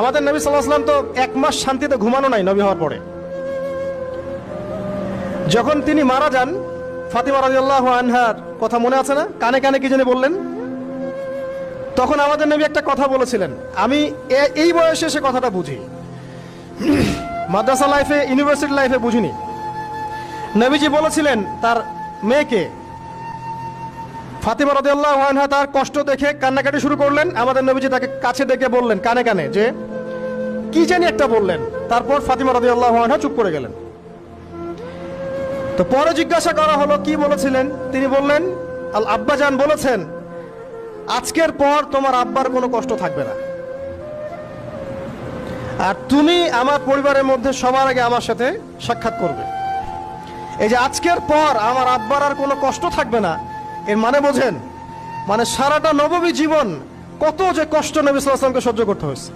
আমাদের নবী সাল্লাল্লাহু আলাইহি ওয়াসাল্লাম তো এক মাস শান্তিতে ঘুমানো নাই নবী হওয়ার পরে। যখন তিনি মারা যান, ফাতিমা রাদিয়াল্লাহু আনহার কথা মনে আছে না? কানে কানে কি জানি বললেন। তখন আমাদের নবী একটা কথা বলেছিলেন, আমি এই বয়সে এসে কথাটা বুঝি, মাদ্রাসা লাইফে, ইউনিভার্সিটি লাইফে বুঝিনি। নবীজি বলেছিলেন তার মেয়েকে, ফাতিমা রাদিয়াল্লাহু আনহা তার কষ্ট দেখে কান্নাকাটি শুরু করলেন। আমাদের নবীজি তাকে কাছে ডেকে বললেন কানে কানে যে কি জানি একটা বললেন। তারপর ফাতিমা রাদিয়াল্লাহু আনহা চুপ করে গেলেন। তো পরে জিজ্ঞাসা করা হলো কি বলেছিলেন, তিনি বললেন আল আব্বাজান বলেছেন আজকের পর তোমার আব্বার কোনো কষ্ট থাকবে না, আর তুমি আমার পরিবারের মধ্যে সবার আগে আমার সাথে সাক্ষাৎ করবে। এই যে আজকের পর আমার আব্বার আর কোনো কষ্ট থাকবে না, এর মানে বোঝেন, মানে সারাটা নববী জীবন কত যে কষ্ট নবী সাল্লাল্লাহু আলাইহি ওয়াসাল্লামকে সহ্য করতে হয়েছে।